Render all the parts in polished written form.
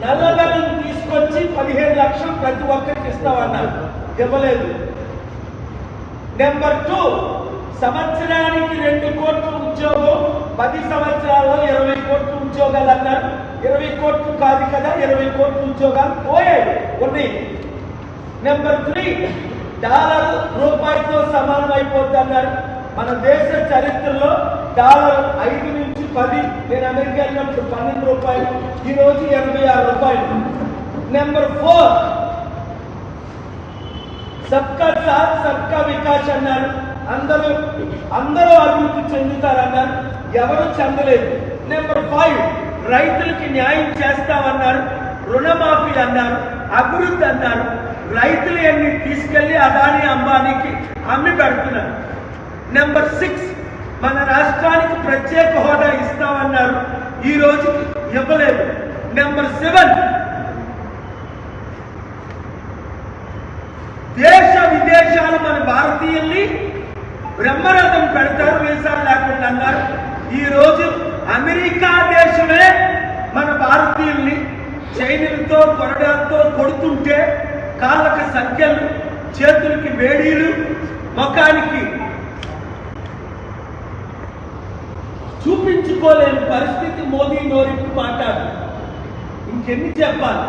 నల్లధనం తీసుకొచ్చి 15 లక్షలు ప్రతి ఒక్కరికి ఇస్తామన్నారు, ఇవ్వలేదు. నెంబర్ 2, సంవత్సరానికి 2 కోట్ల ఉద్యోగం, 10 సంవత్సరాల్లో 20 కోట్ల ఉద్యోగాలు అన్నారు. 20 కోట్లు కాదు కదా, 20 కోట్ల ఉద్యోగాలు పోయాయి, ఉన్నాయి. నెంబర్ 3, డాలర్ రూపాయితో సమానం అయిపోద్ది అన్నారు. మన దేశ చరిత్రలో డాలర్ 5 నుంచి 10, నేను అమెరికా వెళ్ళినప్పుడు 12 రూపాయలు, ఈ రోజు 86 రూపాయలు. నెంబర్ 4, సబ్కా సాత్ సబ్కా వికాస్ అన్నారు. అందరూ అభివృద్ధి చెందుతారన్నారు, ఎవరు చెందలేదు. నెంబర్ 5, రైతులకి న్యాయం చేస్తామన్నారు, రుణమాఫీ అన్నారు, అభివృద్ధి అన్నారు. రైతులు అన్ని తీసుకెళ్లి అదాని అంబానీకి అమ్మి పెడుతున్నారు. నెంబర్ 6, మన రాష్ట్రానికి ప్రత్యేక హోదా ఇస్తామన్నారు, ఈ రోజుకి ఇవ్వలేదు. నెంబర్ 7, దేశ విదేశాలు మన భారతీయుల్ని బ్రహ్మరథం పెడతారు వీసాలు లేకుండా అన్నారు. ఈ రోజు అమెరికా దేశమే మన భారతీయుల్ని చైనలతో కొరడాలతో కొడుతుంటే కాళ్ళకి సంఖ్యలు, చేతులకి వేడీలు, ముఖానికి చూపించుకోలేని పరిస్థితి. మోదీ నోరికి మాట్లాడు, ఇంకెన్ని చెప్పాలి?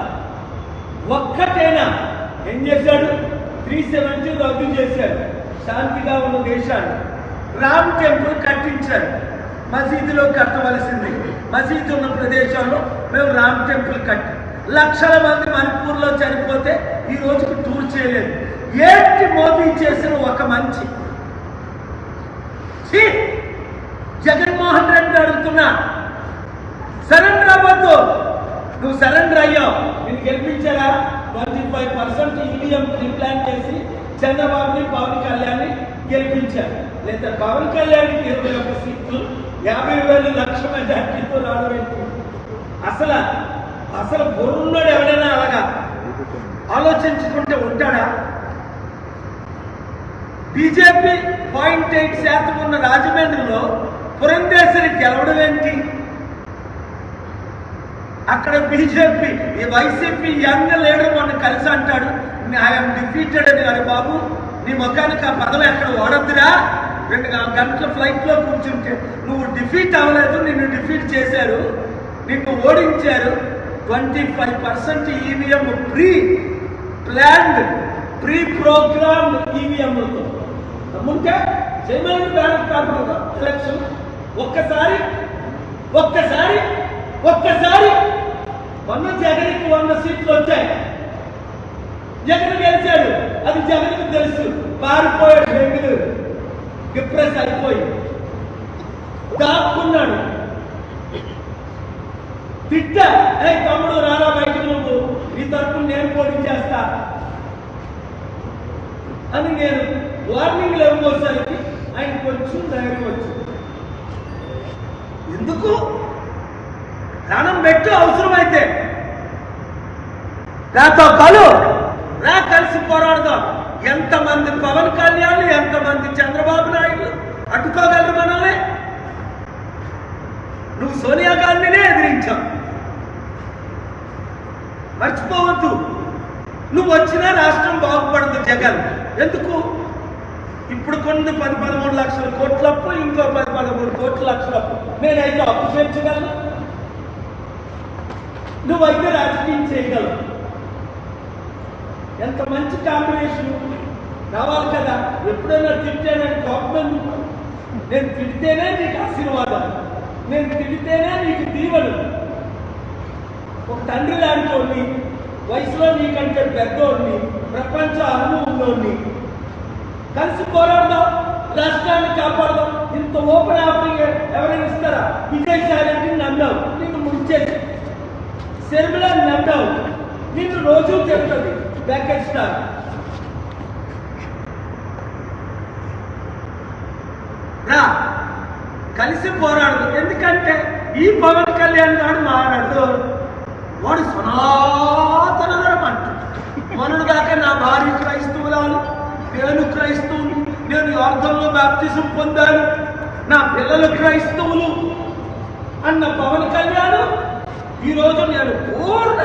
ఒక్కటేనా? ఏం చేశాడు? 370 రద్దు చేశాడు, శాంతిగా ఉన్న దేశాన్ని. రామ్ టెంపుల్ కట్టించాడు, మసీదులో కట్టవలసింది. మసీదు ఉన్న ప్రదేశంలో మేము రామ్ టెంపుల్ కట్టి లక్షల మంది మణిపూర్లో చనిపోతే ఈ రోజుకి టూర్ చేయలేదు. ఏంటి మోదీ చేసిన ఒక మంచి? జగన్మోహన్ రెడ్డి అడుగుతున్నా, సరెండర్ అవ్వద్దు. నువ్వు సరెండర్ అయ్యావు, నేను గెలిపించారా? 25% ఈవీఎం ప్రీప్లాన్ చేసి చంద్రబాబుని, పవన్ కళ్యాణ్ని గెలిపించారు. లేదా పవన్ కళ్యాణ్కి 21 సీట్లు, 50,000 లక్ష మెజార్టీతో రావడం. అసలు బుర్రున్నాడు ఎవడైనా అలాగా ఆలోచించుకుంటే ఉంటాడా? బీజేపీ 0.8% ఉన్న రాజమండ్రిలో పురంధేశ్వరి గెలవడం ఏంటి? అక్కడ బీజేపీ, వైసీపీ యంగ్ లీడర్ మొన్న కలిసి అంటాడు, ఐఎమ్ డిఫీటెడ్ అని. అరే బాబు, నీ ముఖానికి ఆ పదవి ఎక్కడ ఓడద్దురా? 2 గంటల ఫ్లైట్ లో కూర్చుంటే నువ్వు డిఫీట్ అవ్వలేదు, నిన్ను డిఫీట్ చేశారు, నిన్ను ఓడించారు. 25% ఈవీఎం ప్లాన్డ్ ప్రీ ప్రోగ్రామ్డ్ ఈవీఎంలతో ముంటే జైమల్ బ్యాలెట్ పేపర్లో ఎలక్షన్. ఒక్కసారి మొన్న జగన్కి 100 సీట్లు వచ్చాయి, జగన్ గెలిచాడు. అది జగన్కి తెలుసు. పారిపోయాడు బెంగళూరు, డిప్రెస్ అయిపోయి దాక్కున్నాడు. తిట్టా, తమ్ముడు రారా బయటకు, నువ్వు నీ తరపున నేను పోటీ చేస్తా అని నేను వార్నింగ్లు ఇవ్వబోసరికి ఆయన కొంచెం ధైర్యం వచ్చింది. ఎందుకు? ప్రాణం పెట్టు, అవసరమైతే నాతో కలు రా, కలిసి పోరాడదాం. ఎంతమంది పవన్ కళ్యాణ్, ఎంతమంది చంద్రబాబు నాయుడు అడ్డుకోగలరు మనల్ని? నువ్వు సోనియా గాంధీనే ఎదిరించావు, మర్చిపోవద్దు. నువ్వు వచ్చినా రాష్ట్రం బాగుపడదు. జగన్ ఎందుకు? ఇప్పుడు కొన్ని 10-13 లక్షల కోట్ల అప్పు, ఇంకో 10-13 కోట్ల లక్షల అప్పు. నేనైతే అప్పు చేర్చగలను, నువ్వైతే రాజకీయం చేయగలవు. ఎంత మంచి కాంబినేషన్ రావాలి కదా. ఎప్పుడైనా తిట్టానని కోపం, నేను తిడితేనే నీకు ఆశీర్వాదం, నేను తిడితేనే నీకు దీవెను. ఒక తండ్రి లాంటి వయసులో నీకంటే పెద్దోడిని, ప్రపంచ అనుభవంలోని కలిసి పోరాడదాం, రాష్ట్రాన్ని కాపాడదాం. ఇంత ఓపెన్ ఆఫరింగ్ ఎవరైనా ఇస్తారా? విజయసాయి రెడ్డిని నమ్మావు, నిన్ను ముంచేసి. శర్మిలాని నమ్మావు, నిన్ను రోజు చెప్తుంది బ్యాకెట్ స్టార్. రా, కలిసి పోరాడదు. ఎందుకంటే ఈ పవన్ కళ్యాణ్ గారు మాట్లాడుతూ వాడు సనాతన ధర్మం అంట. మొన్నటి దాకా నా భార్య క్రైస్తవురాలు, నేను క్రైస్తవులు, నేను యుద్ధంలో బాప్తిజం పొందాను, నా పిల్లలు క్రైస్తవులు అన్న పవన్ కళ్యాణ్ ఈ రోజు నేను పూర్ణ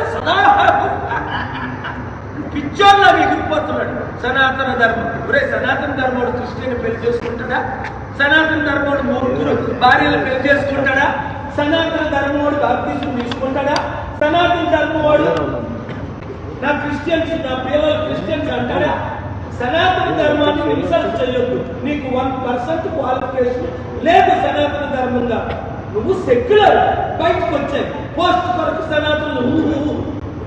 పిచ్చోళ్ళ ఎగిరిపోతున్నాడు సనాతన ధర్మం. ఒరే సనాతన ధర్మోడు క్రిస్టియన్ పెళ్లి చేసుకుంటాడా? సనాతన ధర్మోడు మూర్ఖులు భార్యలు పెళ్లి చేసుకుంటాడా? సనాతన ధర్మోడు బాప్తిజం తీసుకుంటాడా? సనాతన ధర్మవాడు నా క్రిస్టియన్స్, నా పిల్లలు క్రిస్టియన్స్ అంటాడా? సనాతన ధర్మాన్ని ఇన్సల్ట్ చేయొద్దు. నీకు 1% క్వాలిఫికేషన్ లేదు సనాతన ధర్మంగా. నువ్వు సెక్యులర్ బయటకు వచ్చాయి పోస్ట్ కొరకు సనాతన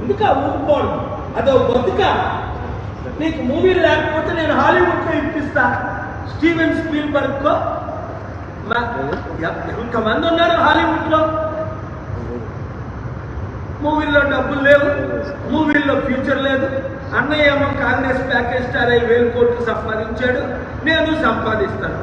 ఎందుకు ఊరుకోవడం? అదో బతుక. నీకు మూవీలు లేకపోతే నేను హాలీవుడ్లో ఇప్పిస్తా. స్టీవెన్ స్పీల్బర్గ్కో ఇంతమంది ఉన్నారు హాలీవుడ్లో. మూవీల్లో డబ్బులు లేవు, మూవీల్లో ఫ్యూచర్ లేదు. అన్నయ్య ఏమో కాంగ్రెస్ ప్యాకేజ్ స్టార్ 1000 కోట్లు సంపాదించాడు, నేను సంపాదిస్తాను.